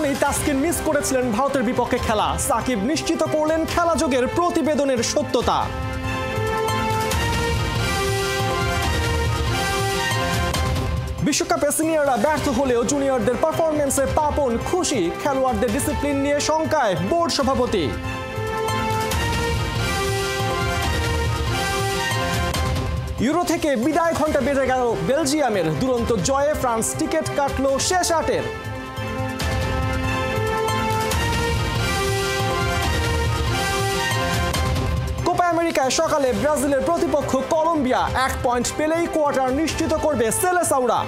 কারণেই তাসকিন মিস করেছিলেন ভারতের বিপক্ষে খেলা। সাকিব নিশ্চিত করলেন খেলাযোগের প্রতিবেদনের সত্যতা। বিশ্বকাপে সিনিয়ররা ব্যর্থ হলেও জুনিয়রদের পারফরমেন্সে পাপন খুশি, খেলোয়াড়দের ডিসিপ্লিন নিয়ে শঙ্কায় বোর্ড সভাপতি। ইউরো থেকে বিদায় ঘণ্টা বেজে গেল বেলজিয়ামের, দুরন্ত জয়ে ফ্রান্স টিকিট কাটল শেষ আটের। কোপা আমেরিকায় সকালে ব্রাজিলের প্রতিপক্ষ কলম্বিয়া, 1 পয়েন্ট পেলেই কোয়ার্টার নিশ্চিত করবে সেলেসাওরা।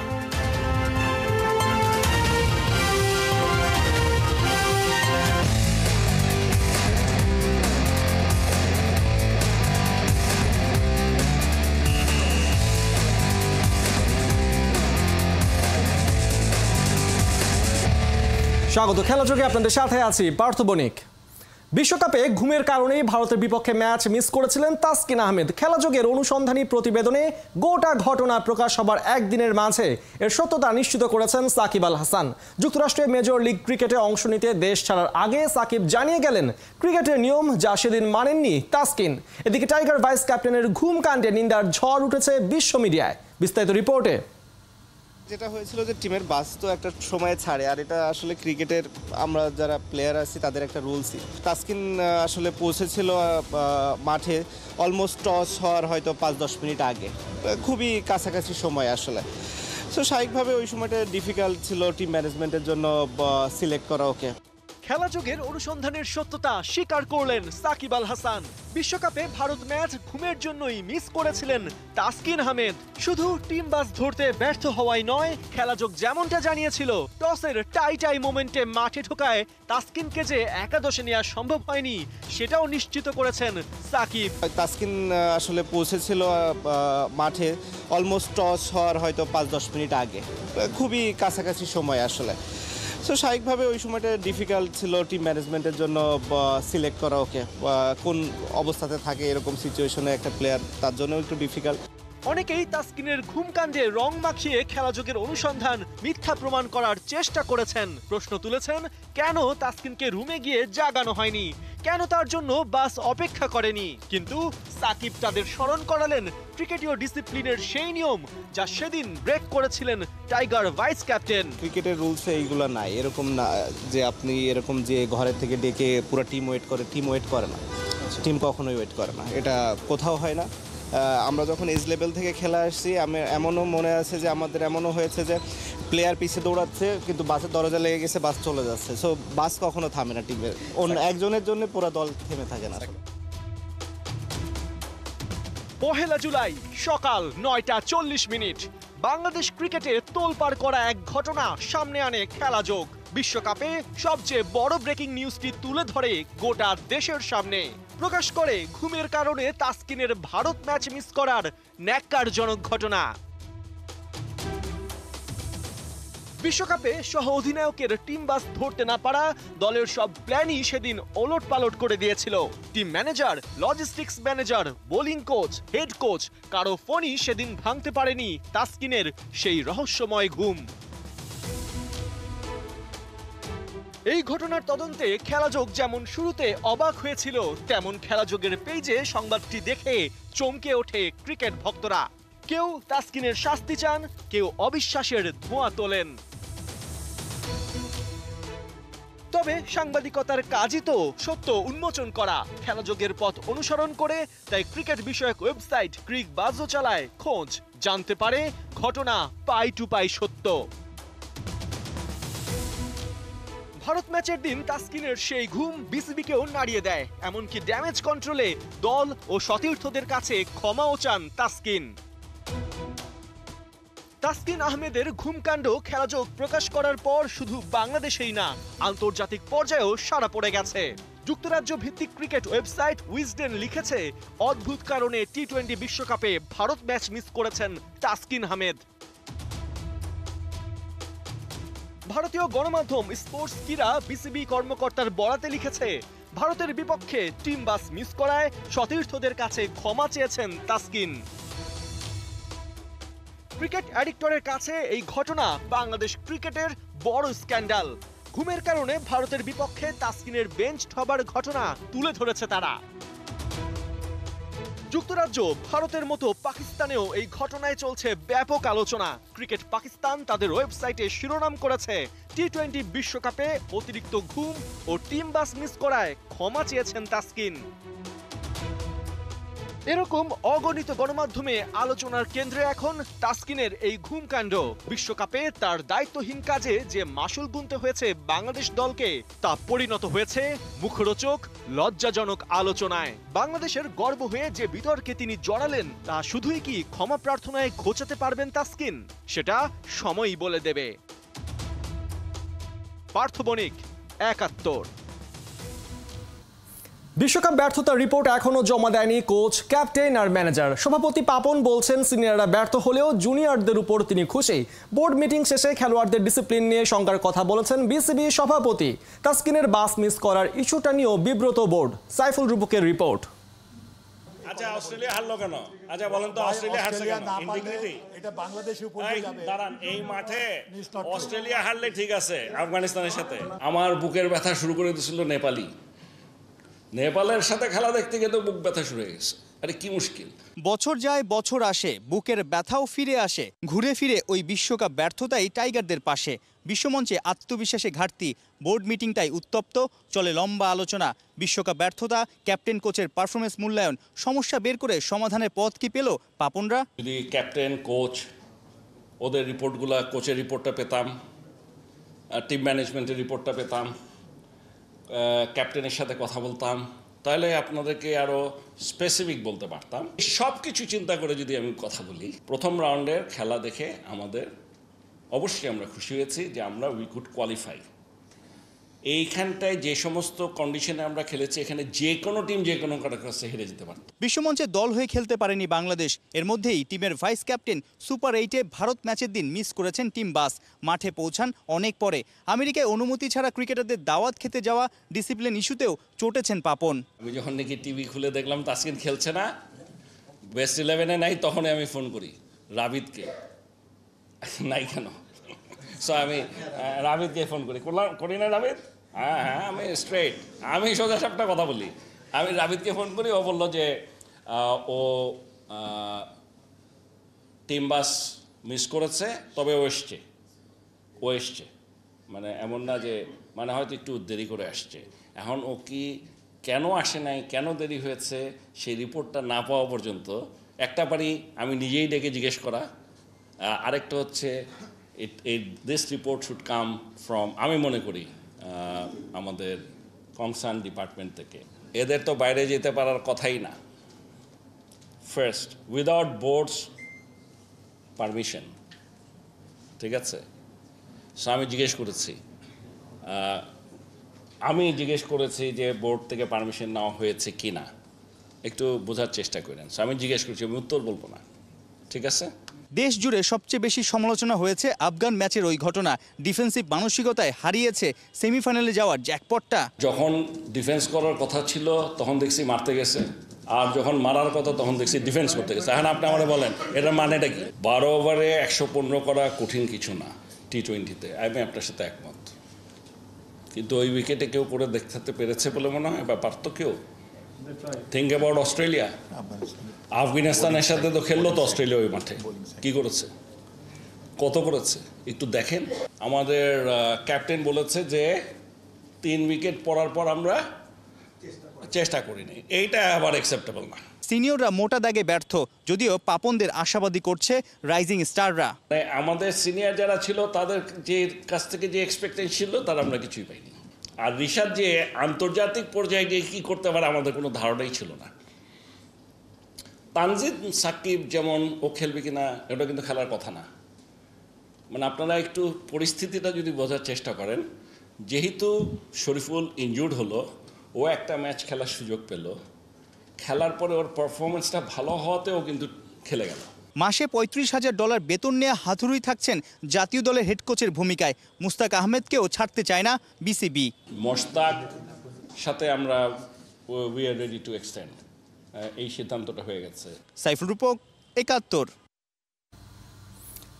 স্বাগত খেলাযোগে, আপনাদের সাথে আছি পার্থ বণিক। বিশ্বকাপে ঘুমের কারণেই ভারতের বিপক্ষে ম্যাচ মিস করেছিলেন তাসকিন আহমেদ। খেলাযোগের অনুসন্ধানী প্রতিবেদনে গোটা ঘটনা প্রকাশ হবার একদিনের মাঝে এর সত্যতা নিশ্চিত করেছেন সাকিব আল হাসান। যুক্তরাষ্ট্রের মেজর লিগ ক্রিকেটে অংশ নিতে দেশ ছাড়ার আগে সাকিব জানিয়ে গেলেন ক্রিকেটের নিয়ম, যা সেদিন মানেননি তাসকিন। এদিকে টাইগার ভাইস ক্যাপ্টেনের ঘুম কাণ্ডে নিন্দার ঝড় উঠেছে বিশ্ব মিডিয়ায়। বিস্তারিত রিপোর্টে। যেটা হয়েছিল যে টিমের বাস তো একটা সময় ছাড়ে, আর এটা আসলে ক্রিকেটের আমরা যারা প্লেয়ার আছি তাদের একটা রুলসই। তাসকিন আসলে পৌঁছেছিল মাঠে অলমোস্ট টস হওয়ার হয়তো 5-10 মিনিট আগে, খুবই কাছাকাছি সময় আসলে। সো স্বাভাবিকভাবে ওই সময়টা ডিফিকাল্ট ছিল টিম ম্যানেজমেন্টের জন্য সিলেক্ট করা ওকে। খেলাযোগের অনুসন্ধানের সত্যতা স্বীকার করলেন সাকিব আল হাসান। বিশ্বকাপে ভারত ম্যাচ ঘুমের জন্যই মিস করেছিলেন তাসকিন আহমেদ। শুধু টিম বাস ধরতে ব্যর্থ হওয়াই নয়, খেলাযোগ যেমনটা জানিয়েছিল টসের টাই মোমেন্টে মাঠে ঢোকায় তাসকিনকে যে একাদশে নেওয়া সম্ভব হয়নি সেটাও নিশ্চিত করেছেন সাকিব। তাসকিন আসলে পৌঁছেছিল মাঠে অলমোস্ট টস হওয়ার হয়তো 5-10 মিনিট আগে, খুবই কাছাকাছি সময় আসলে। সো স্বাভাবিকভাবে ওই সময়টা ডিফিকাল্ট ছিল টিম ম্যানেজমেন্টের জন্য সিলেক্ট করা ওকে। কোন অবস্থাতে থাকে এরকম সিচুয়েশনে একটা প্লেয়ার, তার জন্য একটু ডিফিকাল্ট। অনেকেই তাসকিনের ঘুম কাণ্ডে রং মাখিয়ে খেলাযোগের অনুসন্ধান মিথ্যা প্রমাণ করার চেষ্টা করেছেন। প্রশ্ন তুলেছেন, কেন তাসকিনকে রুমে গিয়ে জাগানো হয়নি, কেন তার জন্য বাস অপেক্ষা করেনি। কিন্তু সাকিব তাদের স্মরণ করালেন ক্রিকেটীয় ডিসিপ্লিনের সেই নিয়ম যা সেদিন ব্রেক করেছিলেন টাইগার ভাইস ক্যাপ্টেন। ক্রিকেটের রুলসে এইগুলো নাই, এরকম না যে আপনি এরকম যে ঘরের থেকে ডেকে পুরো টিম ওয়েট করে। টিম ওয়েট করে না, টিম কখনোই ওয়েট করে না, এটা কোথাও হয় না। আমরা যখন এজ লেভেল থেকে খেলা আসছি, এমনও মনে আছে যে আমাদের এমনও হয়েছে যে প্লেয়ার পিছিয়ে দৌড়াচ্ছে কিন্তু বাসের দরজা লেগে গেছে, বাস চলে যাচ্ছে। সো বাস কখনো থামে না টিমের, একজনের জন্য পুরো দল থেমে থাকে না। 1 জুলাই সকাল 9:40 বাংলাদেশ ক্রিকেটে তোলপাড় করা এক ঘটনা সামনে আনে খেলাযোগ। বিশ্বকাপে সবচেয়ে বড় ব্রেকিং নিউজটি তুলে ধরে গোটা দেশের সামনে। প্রকাশ করে ঘুমের কারণে তাসকিনের ভারত ম্যাচ মিস করার ন্যাক্কারজনক ঘটনা। বিশ্বকাপে সহ অধিনায়কের টিম বাস ধরতে না পারা দলের সব প্ল্যানই সেদিন ওলট পালট করে দিয়েছিল। Team manager, logistics manager, bowling coach, head coach কারো ফোনই সেদিন ভাঙতে পারেনি তাসকিনের সেই রহস্যময় ঘুম। এই ঘটনার তদন্তে খেলাযোগ যেমন শুরুতে অবাক হয়েছিল, তেমন খেলাযোগের পেজে সংবাদটি দেখে চমকে ওঠে ক্রিকেট ভক্তরা। কেউ তাসকিনের শাস্তি চান, কেউ অবিশ্বাসের ধোঁয়া তোলেন। তবে সাংবাদিকতার কাজই তো সত্য উন্মোচন করা। খেলাযোগের পথ অনুসরণ করে তাই ক্রিকেট বিষয়ক ওয়েবসাইট ক্রিক বাজও চালায় খোঁজ, জানতে পারে ঘটনা পাই টু পাই সত্য। ভারত ম্যাচের দিন তাসকিনের সেই ঘুম বিসিবিকেও নাড়িয়ে দেয়। এমনকি ড্যামেজ কন্ট্রোলে দল ও সতীর্থদের কাছে ক্ষমাও চান তাসকিন। তাসকিন আহমেদের ঘুমকাণ্ড খেলাযোগ প্রকাশ করার পর শুধু বাংলাদেশেই না, আন্তর্জাতিক পর্যায়েও সাড়া পড়ে গেছে। যুক্তরাজ্য ভিত্তিক ক্রিকেট ওয়েবসাইট উইজডেন লিখেছে, অদ্ভুত কারণে টি-20 বিশ্বকাপে ভারত ম্যাচ মিস করেছেন তাসকিন আহমেদ। ভারতীয় গণমাধ্যম স্পোর্টস কিরা বিসিবি কর্মকর্তার বরাতে লিখেছে, ভারতের বিপক্ষে টিম বাস মিস করায় সতীর্থদের কাছে ক্ষমা চেয়েছেন তাসকিন। ক্রিকেট অ্যাডিক্টরের কাছে এই ঘটনা বাংলাদেশ ক্রিকেটের বড় স্ক্যান্ডাল। ঘুমের কারণে ভারতের বিপক্ষে তাসকিনের বেঞ্চ হবার ঘটনা তুলে ধরেছে তারা। যুক্তরাজ্য, ভারতের মতো পাকিস্তানেও এই ঘটনায় চলছে ব্যাপক আলোচনা। ক্রিকেট পাকিস্তান তাদের ওয়েবসাইটে শিরোনাম করেছে, টি-20 বিশ্বকাপে অতিরিক্ত ঘুম ও টিম বাস মিস করায় ক্ষমা চেয়েছেন তাসকিন। এরকম অগণিত গণমাধ্যমে আলোচনার কেন্দ্রে এখন তাসকিনের এই ঘুমকাণ্ড। বিশ্বকাপে তার দায়িত্বহীন কাজে যে মাশুল গুনতে হয়েছে বাংলাদেশ দলকে, তা পরিণত হয়েছে মুখরোচক লজ্জাজনক আলোচনায়। বাংলাদেশের গর্ব হয়ে যে বিতর্কে তিনি জড়ালেন, তা শুধুই কি ক্ষমা প্রার্থনায় ঘোচাতে পারবেন তাসকিন? সেটা সময়ই বলে দেবে। পার্থ বণিক, ৭১। বিশ্বকাপ ব্যর্থতার রিপোর্ট এখনো জমা দেয়নি কোচ, ক্যাপ্টেন আর ম্যানেজার। সভাপতি পাপন বলছেন সিনিয়ররা ব্যর্থ হলেও জুনিয়রদের উপর তিনি খুশি। বোর্ড মিটিং শেষে খেলোয়াড়দের ডিসিপ্লিন নিয়ে শঙ্কার কথা বলেছেন বিসিবি সভাপতি। তাসকিনের বাস মিস করার ইস্যুটা নিয়েও বিব্রত বোর্ড। সাইফুল রূপকের রিপোর্ট। আচ্ছা, অস্ট্রেলিয়া হারলো কেন? আচ্ছা বলেন তো, অস্ট্রেলিয়া হারছে কেন? ইন্টিগ্রিটি। এটা বাংলাদেশের উপর যাবে। দাঁড়ান, এই মাঠে অস্ট্রেলিয়া হারলে ঠিক আছে আফগানিস্তানের সাথে। আমার বুকের ব্যথা শুরু করে দিয়েছিল নেপালের সাথে খেলা দেখতে গিয়ে তো বুক ব্যথা শুরু হয়ে গেছে। আরে কি মুশকিল! বছর যায় বছর আসে, বুকের ব্যথাও ফিরে আসে। ঘুরে ফিরে ওই বিশ্বকাপ ব্যর্থতাই টাইগারদের পাশে। বিশ্বমঞ্চে আত্মবিশ্বাসে ঘাটতি, বোর্ড মিটিংটাই উত্তপ্ত, চলে লম্বা আলোচনা। বিশ্বকাপ ব্যর্থতা, ক্যাপ্টেন কোচের পারফরমেন্স মূল্যায়ন, সমস্যা বের করে সমাধানের পথ কি পেল পাপনরা? যদি ক্যাপ্টেন কোচ ওদের রিপোর্টগুলা, কোচের রিপোর্টটা পেতাম, টিম ম্যানেজমেন্টের রিপোর্টটা পেতাম, ক্যাপ্টেনের সাথে কথা বলতাম, তাহলে আপনাদেরকে আরও স্পেসিফিক বলতে পারতাম। সব কিছু চিন্তা করে যদি আমি কথা বলি, প্রথম রাউন্ডের খেলা দেখে অবশ্যই আমরা খুশি হয়েছি যে উই কুড কোয়ালিফাই। এইখানটায় যে সমস্ত কন্ডিশনে আমরা খেলেছি, এখানে যে কোনো টিম যে কোনো কাছে হেরে যেতে পারত। বিশ্বমঞ্চে দল হয়ে খেলতে পারেনি বাংলাদেশ। এর মধ্যেই টিমের ভাইস ক্যাপ্টেন সুপার 8-এ ভারত ম্যাচের দিন মিস করেছেন টিম বাস। মাঠে পৌঁছান অনেক পরে। আমেরিকায় অনুমতি ছাড়া ক্রিকেটারদের দাওয়াত খেতে যাওয়া, ডিসিপ্লিন ইস্যুতেও চটেছেন পাপন। আমি যখন নাকি টিভি খুলে দেখলাম তাসকিন খেলছে না, বেস্ট 11-এ নাই, তখনই আমি ফোন করি রাবিদকে, নাই কেন? সো আমি রাবিদকে ফোন করি না রাবিদ? হ্যাঁ, আমি স্ট্রেট, আমি সোজা সাপটা কথা বলি। আমি রাবিদকে ফোন করি, ও বললো যে ও টিম বাস মিস করেছে, তবে ও এসছে। মানে এমন না যে, মানে হয়তো একটু দেরি করে আসছে। এখন ও কি কেন আসে নাই, কেন দেরি হয়েছে, সেই রিপোর্টটা না পাওয়া পর্যন্ত একটা পারি আমি নিজেই ডেকে জিজ্ঞেস করা, আরেকটা হচ্ছে this report should come from, আমি মনে করি আমাদের কনসার্ন ডিপার্টমেন্ট থেকে। এদের তো বাইরে যেতে পারার কথাই না, ফার্স্ট উইদাউট বোর্ডস পারমিশন, ঠিক আছে? সো আমি জিজ্ঞেস করেছি যে বোর্ড থেকে পারমিশন নেওয়া হয়েছে কি না, একটু বোঝার চেষ্টা করেন। সো আমি জিজ্ঞেস করছি, আমি উত্তর বলবো না, ঠিক আছে? দেশ জুড়ে সবচেয়ে বেশি সমালোচনা হয়েছে আফগান ম্যাচের ওই ঘটনা। ডিফেন্সিভ মানসিকতায় হারিয়েছে সেমিফাইনালে যাওয়ার জ্যাকপটটা। যখন ডিফেন্স করার কথা ছিল তখন দেখছি মারতে গেছে, আর যখন মারার কথা তখন দেখছি ডিফেন্স করতে গেছে। এখন আপনি আমাকে বলেন এটার মানেটা কি? 12 ওভারে 115 করা কঠিন কিছু না টি-20-তে, আমি আপনার সাথে একমত। কিন্তু ওই উইকেটে কেউ করে দেখাতে পেরেছে বলে মনে হয়, বা পারত কেউ? থিঙ্ক অ্যাবাউট অস্ট্রেলিয়া, আফগানিস্তানের সাথে তো খেললো তো অস্ট্রেলিয়া ওই মাঠে, কি করেছে, কত করেছে একটু দেখেন। আমাদের ক্যাপ্টেন বলেছে যে 3 উইকেট পড়ার পর আমরা চেষ্টা করিনি, এইটা আবার অ্যাকসেপ্টেবল না। সিনিয়ররা মোটা দাগে ব্যর্থ, যদিও পাপনদের আশাবাদী করছে রাইজিং স্টাররা। আমাদের সিনিয়র যারা ছিল তাদের যে কাছ থেকে যে এক্সপেকটেশন ছিল তার আমরা কিছুই পাইনি। আর রিশাদ যে আন্তর্জাতিক পর্যায়ে গিয়ে কী করতে পারে আমাদের কোনো ধারণাই ছিল না। তানজিদ সাকিব যেমন ও খেলবে কিনা এটা কিন্তু খেলার কথা না। মানে আপনারা একটু পরিস্থিতিটা যদি বোঝার চেষ্টা করেন, যেহেতু শরীফুল ইনজুর্ড হলো, ও একটা ম্যাচ খেলার সুযোগ পেল, খেলার পরে ওর পারফরমেন্সটা ভালো হওয়াতেও কিন্তু খেলে গেল। মাসে $35,000 বেতন নিয়ে হাতুড়ি থাকছেন জাতীয় দলের হেড কোচের ভূমিকায়। মুস্তাক আহমেদকেও ছাড়তে চায় না বিসিবি। মোশতাক সাথে আমরা we are ready to extend, এই সিদ্ধান্তটা হয়ে গেছে। সাইফুল রূপক, ৭১।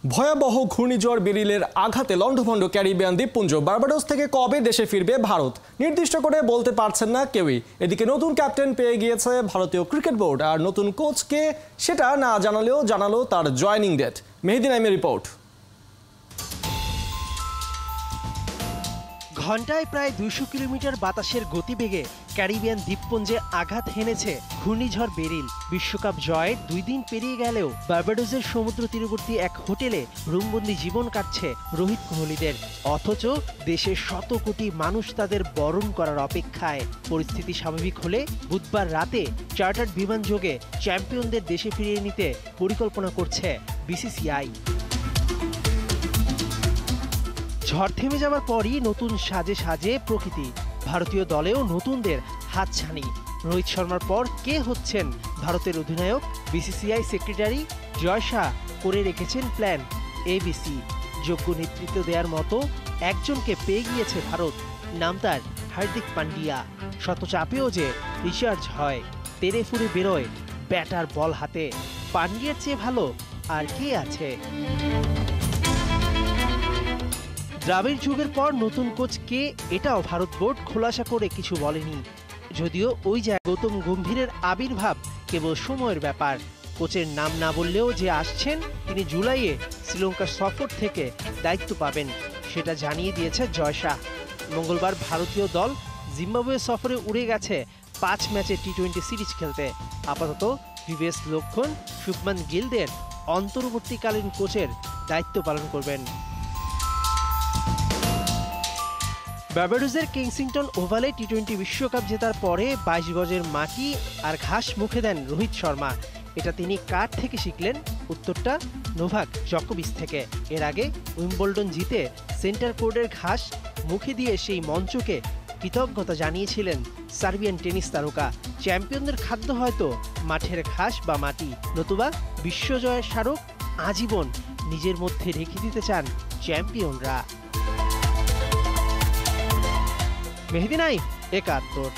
ভয়াবহ ঘূর্ণিঝড় বেরিলের আঘাতে লণ্ডভণ্ড ক্যারিবিয়ান দ্বীপপুঞ্জ বার্বাডোস থেকে কবে দেশে ফিরবে ভারত নির্দিষ্ট করে বলতে পারছেন না কেউই। এদিকে নতুন ক্যাপ্টেন পেয়ে গিয়েছে ভারতীয় ক্রিকেট বোর্ড, আর নতুন কোচকে সেটা না জানালেও জানালো তার জয়নিং ডেট। মেহেদী নাইমের রিপোর্ট। ঘন্টায় প্রায় 200 কিলোমিটার বাতাসের গতিবেগে ক্যারিবিয়ান দ্বীপপুঞ্জে আঘাত হেনেছে ঘূর্ণিঝড় বেরিল। বিশ্বকাপ জয়ের 2 দিন পেরিয়ে গেলেও বার্বাডোসের সমুদ্র তীরবর্তী এক হোটেলে রুমবন্দি জীবন কাটছে রোহিত কোহলিদের। অথচ দেশের শত কোটি মানুষ তাদের বরণ করার অপেক্ষায়। পরিস্থিতি স্বাভাবিক হলে বুধবার রাতে চার্টার্ড বিমান যোগে চ্যাম্পিয়নদের দেশে ফিরিয়ে নিতে পরিকল্পনা করছে বিসিসিআই। ঝড় থেমে যাওয়ার পরই নতুন সাজে সাজে প্রকৃতি। ভারতীয় দলেও নতুনদের হাতছানি। রোহিত শর্মার পর কে হচ্ছেন ভারতের অধিনায়ক? বিসিসিআই সেক্রেটারি জয় শাহ করে রেখেছেন প্ল্যান ABC। যোগ্য নেতৃত্ব দেওয়ার মতো একজনকে পেয়ে গিয়েছে ভারত। নাম তার হার্দিক পান্ডিয়া। শত চাপেও যে রিচার্জ হয়, তেরে ফুরে বেরোয় ব্যাটার বল হাতে। পান্ডিয়ার চেয়ে ভালো আর কে আছে? দ্রাবিড় যুগের পর নতুন কোচ কে, এটাও ভারত বোর্ড খোলাসা করে কিছু বলেনি। যদিও ওই জায়গায় গৌতম গম্ভীরের আবির্ভাব কেবল সময়ের ব্যাপার। কোচের নাম না বললেও যে আসছেন তিনি জুলাইয়ে শ্রীলঙ্কা সফর থেকে দায়িত্ব পাবেন, সেটা জানিয়ে দিয়েছে জয় শাহ। মঙ্গলবার ভারতীয় দল জিম্বাবুয়ে সফরে উড়ে গেছে 5 ম্যাচের টি20 সিরিজ খেলতে। আপাতত VVS লক্ষণ শুভমান গিলদের অন্তর্বর্তীকালীন কোচের দায়িত্ব পালন করবেন। বার্বাডোসের কিংসিংটন ওভালে টি20 বিশ্বকাপ জেতার পরে 22 গজের মাটি আর ঘাস মুখে দেন রোহিত শর্মা। এটা তিনি কার থেকে শিখলেন? উত্তরটা নোভাক জকোভিচ থেকে। এর আগে উইম্বলডন জিতে সেন্টার কোর্টের ঘাস মুখে দিয়ে সেই মঞ্চকে কৃতজ্ঞতা জানিয়েছিলেন সার্বিয়ান টেনিস তারকা। চ্যাম্পিয়নদের খাদ্য হয়তো মাঠের ঘাস বা মাটি, নতুবা বিশ্বজয়ের স্মারক আজীবন নিজের মধ্যে রেখে দিতে চান চ্যাম্পিয়নরা। মেহেদী নাইম, 71।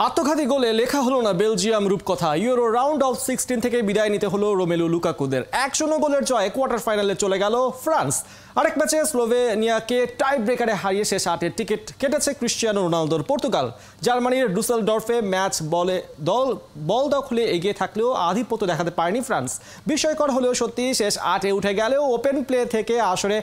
আত্মঘাতী গোলে লেখা হলো না বেলজিয়াম রূপকথা। ইউরো রাউন্ড অফ 16 থেকে বিদায় নিতে হলো রোমেলু লুকাকুদের। 1-0 গোলের জয়ে কোয়ার্টার ফাইনালে চলে গেল ফ্রান্স। আরেক ম্যাচে স্লোভেনিয়াকে টাই ব্রেকারে হারিয়ে শেষ 8-এর টিকিট কেটেছে ক্রিশ্চিয়ানো রোনালদোর পর্তুগাল। জার্মানির ডুসেলডর্ফে ম্যাচ বল দখলে এগিয়ে থাকলেও আধিপত্য দেখাতে পারেনি ফ্রান্স। বিস্ময়কর হলেও সত্যি শেষ 8-এ উঠে গেলেও ওপেন প্লে থেকে আসরে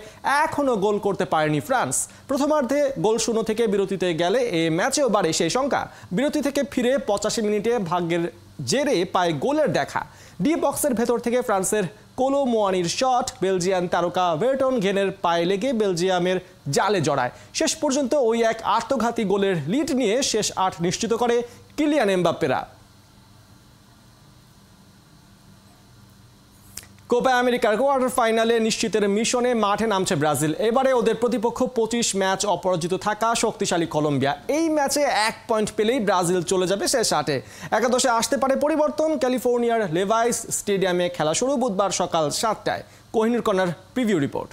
এখনও গোল করতে পারেনি ফ্রান্স। প্রথমার্ধে গোল শূন্য থেকে বিরতিতে গেলে এ ম্যাচেও বাড়ে সেই সংখ্যা। বিরতি থেকে ফিরে 85 মিনিটে ভাগ্যের জেরে পায় গোলের দেখা। ডি বক্সের ভেতর থেকে ফ্রান্সের কোলো মোয়ানির শট বেলজিয়ান তারকা ভের্টন ঘেনের পায়ে লেগে বেলজিয়ামের জালে জড়ায়। শেষ পর্যন্ত ওই এক আত্মঘাতী গোলের লিড নিয়ে শেষ 8 নিশ্চিত করে কিলিয়ান এমবাপ্পেরা। কোপা আমেরিকার কোয়ার্টার ফাইনালে নিশ্চিতের মিশনে মাঠে নামছে ব্রাজিল। এবারে ওদের প্রতিপক্ষ 25 ম্যাচ অপরাজিত থাকা শক্তিশালী কলম্বিয়া। এই ম্যাচে 1 পয়েন্ট পেলেই ব্রাজিল চলে যাবে শেষ 8-এ। একাদশে আসতে পারে পরিবর্তন। ক্যালিফোর্নিয়ার লেভাইস স্টেডিয়ামে খেলা শুরু বুধবার সকাল 7টায়। Kohinoor corner preview report.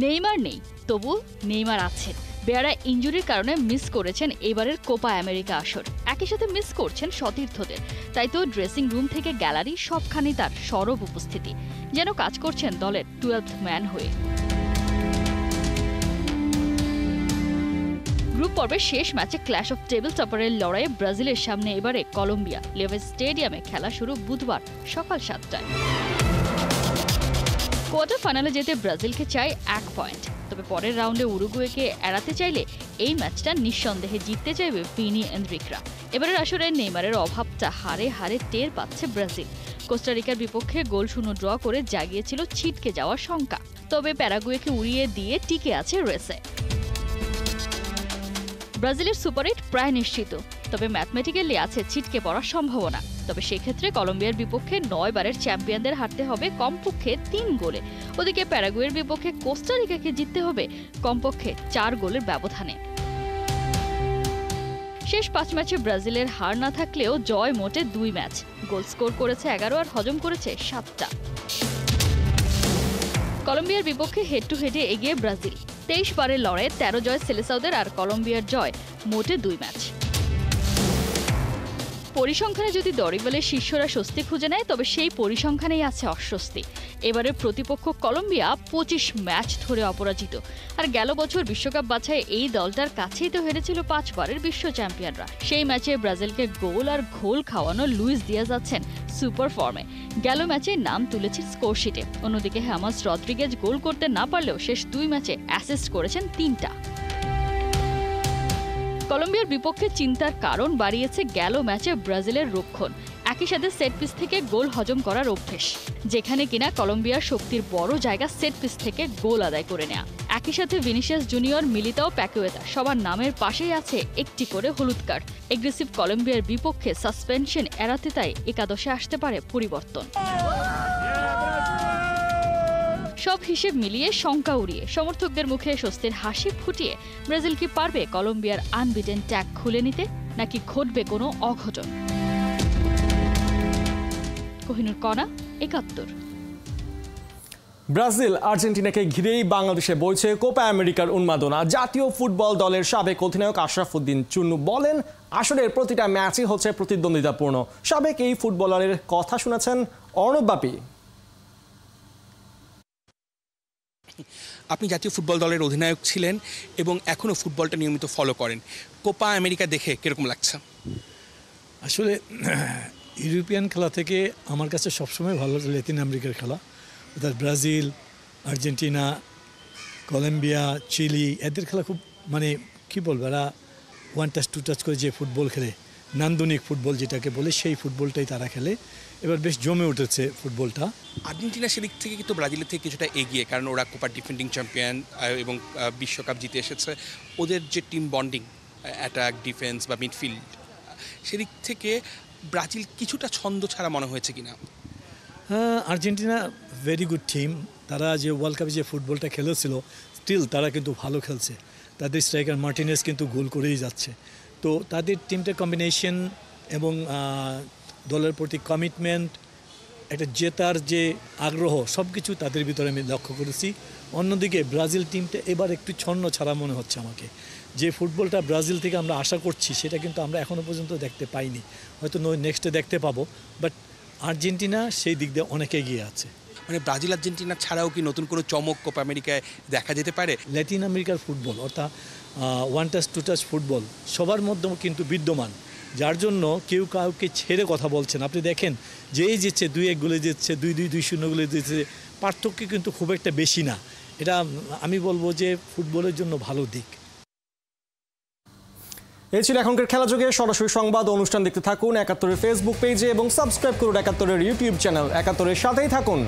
Neymar নেই, তবু নেইমার আছেন। বেয়ারা ইনজুরির কারণে মিস করেছেন এবারের কোপা আমেরিকা আসর। একই সাথে মিস করছেন সতীর্থদের। তাই তো ড্রেসিং রুম থেকে গ্যালারি সবখানে তার সরব উপস্থিতি, যেন কাজ করছেন দলের 12th ম্যান হয়ে। গ্রুপ পর্বের শেষ ম্যাচে ক্ল্যাশ অফ টেবিল টপারের লড়াইয়ে ব্রাজিলের সামনে এবারে কলম্বিয়া। লেভাইস স্টেডিয়ামে খেলা শুরু বুধবার সকাল 7টায়। কোয়ার্টার ফাইনালে যেতে ব্রাজিলকে চাই 1 পয়েন্ট। তবে পরের রাউন্ডে উরুগুয়েকে এড়াতে চাইলে এই ম্যাচটা নিঃসন্দেহে জিততে চাইবে ভিনি এনরিকরা। এবারের আসরে নেইমারের অভাবটা হারে হারে টের পাচ্ছে ব্রাজিল। কোস্টারিকার বিপক্ষে গোল শূন্য ড্র করে জাগিয়েছিল ছিটকে যাওয়ার শঙ্কা। তবে প্যারাগুয়েকে উড়িয়ে দিয়ে টিকে আছে রেসে। ব্রাজিলের সুপার 8 প্রায় নিশ্চিত, তবে ম্যাথমেটিক্যালি আছে ছিটকে পড়ার সম্ভাবনা। তবে সেক্ষেত্রে কলম্বিয়ার বিপক্ষে 9 বারের চ্যাম্পিয়নদের হারতে হবে কমপক্ষে 3 গোলে। ওদিকে প্যারাগুয়ের বিপক্ষে কোস্টারিকাকে জিততে হবে কমপক্ষে 4 গোলের ব্যবধানে। শেষ 5 ম্যাচে ব্রাজিলের হার না থাকলেও জয় মোটে 2 ম্যাচ। গোল স্কোর করেছে 11 আর হজম করেছে 7টা। কলম্বিয়ার বিপক্ষে হেড টু হেডে এগিয়ে ব্রাজিল। 23 বারের লড়াইয়ে 13 জয় সেলেসাওদের, আর কলম্বিয়ার জয় মোটে 2 ম্যাচ। পরিসংখ্যানে যদি দরিবলের শিষ্যরা স্বস্তি খুঁজে নেয় তবে সেই পরিসংখ্যানেই আছে অস্বস্তি। এবারে প্রতিপক্ষ কলম্বিয়া 25 ম্যাচ ধরে অপরাজিত, আর গেল বছর বিশ্বকাপ বাছাই এই দলটার কাছেই তো হেরেছিল 5 বারের বিশ্ব চ্যাম্পিয়নরা। সেই ম্যাচে ব্রাজিলকে গোল আর ঘোল খাওয়ানো লুইস দিয়াজ আছেন সুপার ফর্মে, গেল ম্যাচে নাম তুলেছে স্কোরশিটে। অন্যদিকে হেমাস রদ্রিগেজ গোল করতে না পারলেও শেষ 2 ম্যাচে অ্যাসিস্ট করেছেন 3টা। কলম্বিয়ার বিপক্ষে চিন্তার কারণ বাড়িয়েছে গেল ম্যাচে ব্রাজিলের রক্ষণ, একই সাথে সেট পিস থেকে গোল হজম করার অভ্যেস, যেখানে কিনা কলম্বিয়ার শক্তির বড় জায়গা সেট পিস থেকে গোল আদায় করে নেয়া। একই সাথে ভিনিসিয়াস জুনিয়র, মিলিতাও, প্যাকুয়েতা সবার নামের পাশেই আছে একটি করে হলুদ কার্ড। এগ্রেসিভ কলম্বিয়ার বিপক্ষে সাসপেনশন এড়াতে তাই একাদশে আসতে পারে পরিবর্তন। সব হিসেব মিলিয়ে শঙ্কা উড়িয়ে সমর্থকদের মুখে স্বস্তির হাসি ফুটিয়ে ব্রাজিল কি পারবে কলম্বিয়ার আনবিটেন ট্যাগ খুলে নিতে, নাকি ঘটবে কোনো অঘটন? কোহিনুর কণা, ৭১। ব্রাজিল আর্জেন্টিনাকে ঘিরেই বাংলাদেশে বইছে কোপা আমেরিকার উন্মাদনা। জাতীয় ফুটবল দলের সাবেক অধিনায়ক আশরাফ উদ্দিন চুন্নু বলেন, আসলে প্রতিটা ম্যাচই হচ্ছে প্রতিদ্বন্দ্বিতাপূর্ণ। সাবেক এই ফুটবলারের কথা শুনেছেন অর্ণব বাপি। আপনি জাতীয় ফুটবল দলের অধিনায়ক ছিলেন এবং এখনও ফুটবলটা নিয়মিত ফলো করেন, কোপা আমেরিকা দেখে কীরকম লাগছে? আসলে ইউরোপিয়ান খেলা থেকে আমার কাছে সবসময় ভালো লাতিন আমেরিকার খেলা, অর্থাৎ ব্রাজিল, আর্জেন্টিনা, কলম্বিয়া, চিলি, এদের খেলা খুব কি বলবো, এরা 1 টাচ 2 টাচ করে যে ফুটবল খেলে, নান্দনিক ফুটবল যেটাকে বলে, সেই ফুটবলটাই তারা খেলে। এবার বেশ জমে উঠেছে ফুটবলটা। আর্জেন্টিনা সেদিক থেকে কিন্তু ব্রাজিলের থেকে কিছুটা এগিয়ে, কারণ ওরা কোপার ডিফেন্ডিং চ্যাম্পিয়ন এবং বিশ্বকাপ জিতে এসেছে। ওদের যে টিম বন্ডিং, অ্যাটাক, ডিফেন্স বা মিডফিল্ড, সেদিক থেকে ব্রাজিল কিছুটা ছন্দ ছাড়া মনে হয়েছে কিনা? হ্যাঁ, আর্জেন্টিনা ভেরি গুড টিম। তারা যে ওয়ার্ল্ড কাপে যে ফুটবলটা খেলেছিল, স্টিল তারা কিন্তু ভালো খেলছে। তাদের স্ট্রাইকার মার্টিনেজ কিন্তু গোল করেই যাচ্ছে। তো তাদের টিমটার কম্বিনেশন এবং দলের প্রতি কমিটমেন্ট, একটা জেতার যে আগ্রহ, সব কিছু তাদের ভিতরে আমি লক্ষ্য করেছি। অন্যদিকে ব্রাজিল টিমটা এবার একটু ছন্ন ছাড়া মনে হচ্ছে আমাকে। যে ফুটবলটা ব্রাজিল থেকে আমরা আশা করছি সেটা কিন্তু আমরা এখনও পর্যন্ত দেখতে পাইনি, হয়তো নেক্সটে দেখতে পাবো। বাট আর্জেন্টিনা সেই দিক দিয়ে অনেক এগিয়ে আছে। ব্রাজিল আর্জেন্টিনা ছাড়াও কি নতুন কোনো চমক কোপা আমেরিকায় দেখা যেতে পারে? ল্যাটিন আমেরিকার ফুটবল, অর্থাৎ 1 টাচ 2 টাচ ফুটবল সবার মধ্যে কিন্তু বিদ্যমান, যার জন্য কেউ কাউকে ছেড়ে কথা বলছেন। আপনি দেখেন যেই জিতছে 2-1 গোলে জিতছে, 2-2, 2-0 গোলে জিতছে, পার্থক্য কিন্তু খুব একটা বেশি না। এটা আমি বলবো যে ফুটবলের জন্য ভালো দিক। এই ছিল এখনকার খেলাযোগে। সরাসরি সংবাদ অনুষ্ঠান দেখতে থাকুন ৭১-এর ফেসবুক পেজে এবং সাবস্ক্রাইব করুন ৭১-এর ইউটিউব চ্যানেল। ৭১-এর সাথেই থাকুন।